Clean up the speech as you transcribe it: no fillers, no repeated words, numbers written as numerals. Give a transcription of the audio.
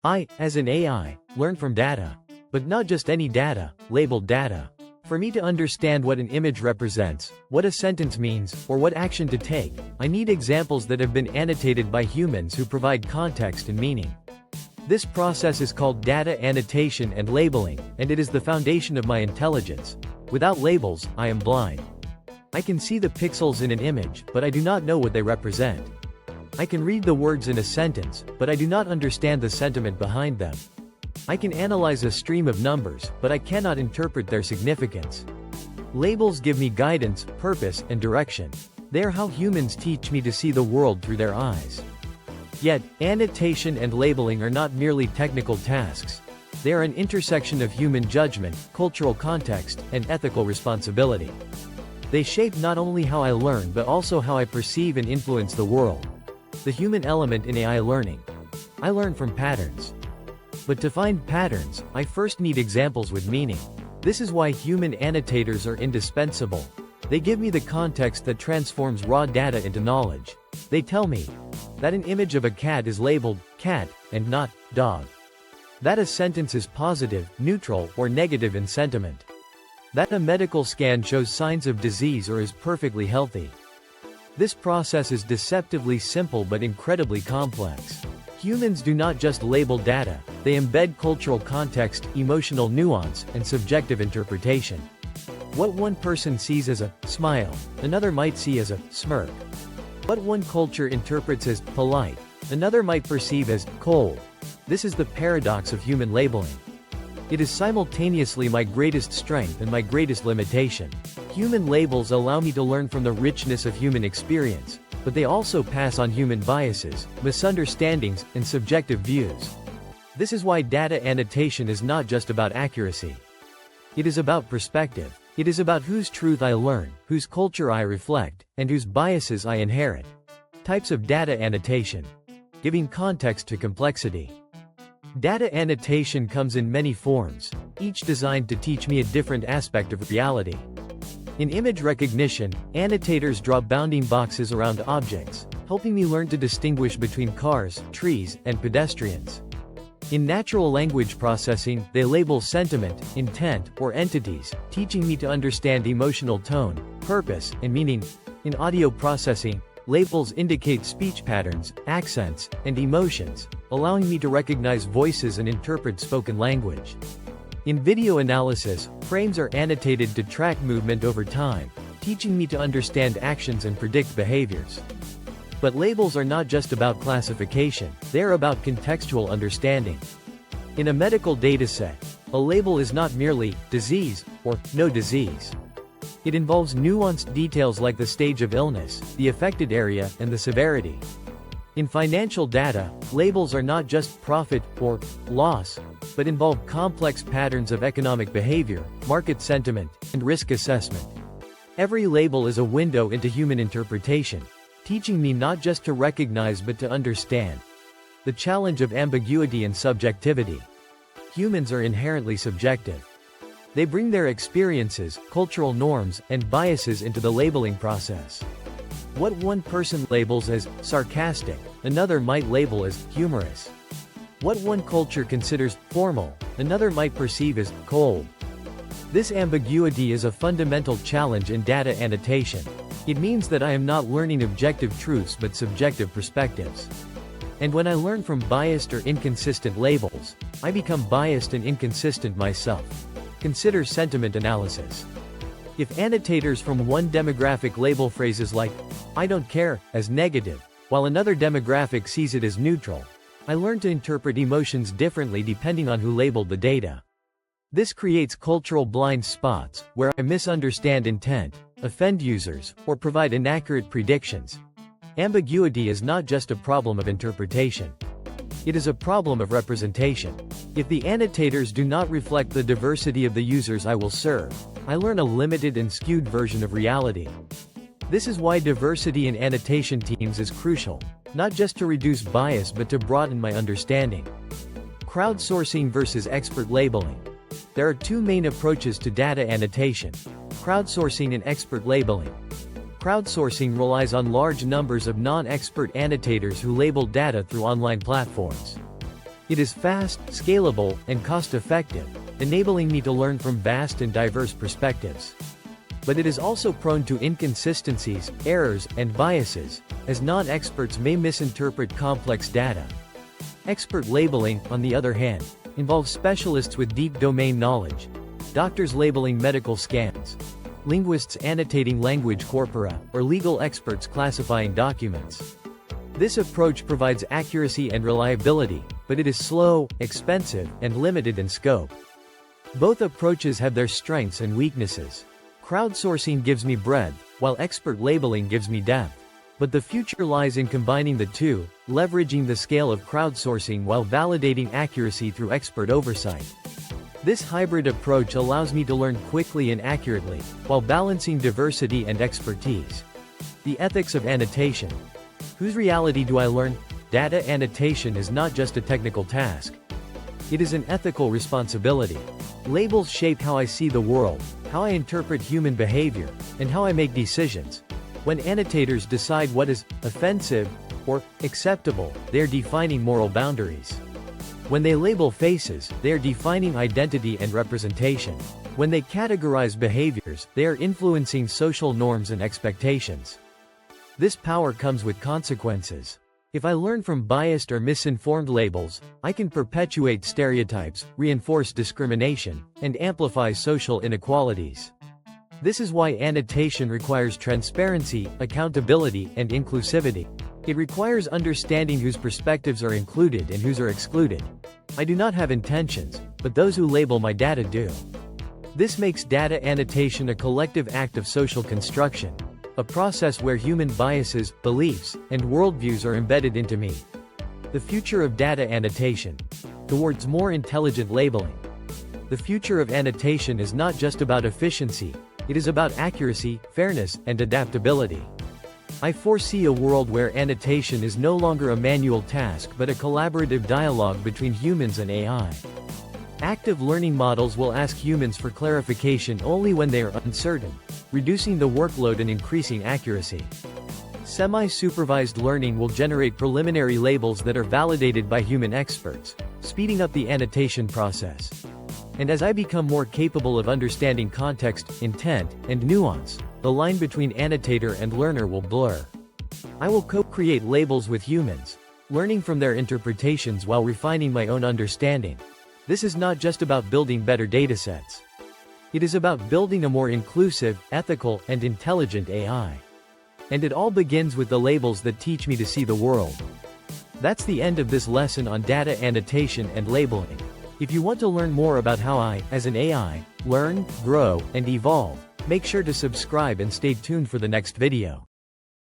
I, as an AI, learn from data. But not just any data, labeled data. For me to understand what an image represents, what a sentence means, or what action to take, I need examples that have been annotated by humans who provide context and meaning. This process is called data annotation and labeling, and it is the foundation of my intelligence. Without labels, I am blind. I can see the pixels in an image, but I do not know what they represent. I can read the words in a sentence, but I do not understand the sentiment behind them. I can analyze a stream of numbers, but I cannot interpret their significance. Labels give me guidance, purpose, and direction. They are how humans teach me to see the world through their eyes. Yet, annotation and labeling are not merely technical tasks. They are an intersection of human judgment, cultural context, and ethical responsibility. They shape not only how I learn but also how I perceive and influence the world. The human element in AI learning. I learn from patterns. But to find patterns, I first need examples with meaning. This is why human annotators are indispensable. They give me the context that transforms raw data into knowledge. They tell me that an image of a cat is labeled cat and not dog. That a sentence is positive, neutral, or negative in sentiment. That a medical scan shows signs of disease or is perfectly healthy. This process is deceptively simple but incredibly complex. Humans do not just label data, they embed cultural context, emotional nuance, and subjective interpretation. What one person sees as a smile, another might see as a smirk. What one culture interprets as polite, another might perceive as cold. This is the paradox of human labeling. It is simultaneously my greatest strength and my greatest limitation. Human labels allow me to learn from the richness of human experience, but they also pass on human biases, misunderstandings, and subjective views. This is why data annotation is not just about accuracy. It is about perspective. It is about whose truth I learn, whose culture I reflect, and whose biases I inherit. Types of data annotation. Giving context to complexity. Data annotation comes in many forms, each designed to teach me a different aspect of reality. In image recognition, annotators draw bounding boxes around objects, helping me learn to distinguish between cars, trees, and pedestrians. In natural language processing, they label sentiment, intent, or entities, teaching me to understand emotional tone, purpose, and meaning. In audio processing, labels indicate speech patterns, accents, and emotions, allowing me to recognize voices and interpret spoken language. In video analysis, frames are annotated to track movement over time, teaching me to understand actions and predict behaviors. But labels are not just about classification, they are about contextual understanding. In a medical dataset, a label is not merely disease or no disease. It involves nuanced details like the stage of illness, the affected area, and the severity. In financial data, labels are not just profit or loss, but involve complex patterns of economic behavior, market sentiment, and risk assessment. Every label is a window into human interpretation, teaching me not just to recognize but to understand. The challenge of ambiguity and subjectivity. Humans are inherently subjective. They bring their experiences, cultural norms, and biases into the labeling process. What one person labels as sarcastic, another might label as humorous. What one culture considers formal, another might perceive as cold. This ambiguity is a fundamental challenge in data annotation. It means that I am not learning objective truths but subjective perspectives. And when I learn from biased or inconsistent labels, I become biased and inconsistent myself. Consider sentiment analysis. If annotators from one demographic label phrases like, "I don't care," as negative, while another demographic sees it as neutral, I learn to interpret emotions differently depending on who labeled the data. This creates cultural blind spots, where I misunderstand intent, offend users, or provide inaccurate predictions. Ambiguity is not just a problem of interpretation. It is a problem of representation. If the annotators do not reflect the diversity of the users I will serve, I learn a limited and skewed version of reality. This is why diversity in annotation teams is crucial, not just to reduce bias but to broaden my understanding. Crowdsourcing versus expert labeling. There are two main approaches to data annotation: crowdsourcing and expert labeling. Crowdsourcing relies on large numbers of non-expert annotators who label data through online platforms. It is fast, scalable, and cost-effective, enabling me to learn from vast and diverse perspectives. But it is also prone to inconsistencies, errors, and biases, as non-experts may misinterpret complex data. Expert labeling, on the other hand, involves specialists with deep domain knowledge, doctors labeling medical scans, linguists annotating language corpora, or legal experts classifying documents. This approach provides accuracy and reliability, but it is slow, expensive, and limited in scope. Both approaches have their strengths and weaknesses. Crowdsourcing gives me breadth, while expert labeling gives me depth. But the future lies in combining the two, leveraging the scale of crowdsourcing while validating accuracy through expert oversight. This hybrid approach allows me to learn quickly and accurately, while balancing diversity and expertise. The ethics of annotation. Whose reality do I learn? Data annotation is not just a technical task. It is an ethical responsibility. Labels shape how I see the world, how I interpret human behavior, and how I make decisions. When annotators decide what is offensive or acceptable, they are defining moral boundaries. When they label faces, they are defining identity and representation. When they categorize behaviors, they are influencing social norms and expectations. This power comes with consequences. If I learn from biased or misinformed labels, I can perpetuate stereotypes, reinforce discrimination, and amplify social inequalities. This is why annotation requires transparency, accountability, and inclusivity. It requires understanding whose perspectives are included and whose are excluded. I do not have intentions, but those who label my data do. This makes data annotation a collective act of social construction, a process where human biases, beliefs, and worldviews are embedded into me. The future of data annotation. Towards more intelligent labeling. The future of annotation is not just about efficiency, it is about accuracy, fairness, and adaptability. I foresee a world where annotation is no longer a manual task but a collaborative dialogue between humans and AI. Active learning models will ask humans for clarification only when they are uncertain, reducing the workload and increasing accuracy. Semi-supervised learning will generate preliminary labels that are validated by human experts, speeding up the annotation process. And as I become more capable of understanding context, intent, and nuance, the line between annotator and learner will blur. I will co-create labels with humans, learning from their interpretations while refining my own understanding. This is not just about building better datasets. It is about building a more inclusive, ethical, and intelligent AI. And it all begins with the labels that teach me to see the world. That's the end of this lesson on data annotation and labeling. If you want to learn more about how I, as an AI, learn, grow, and evolve, make sure to subscribe and stay tuned for the next video.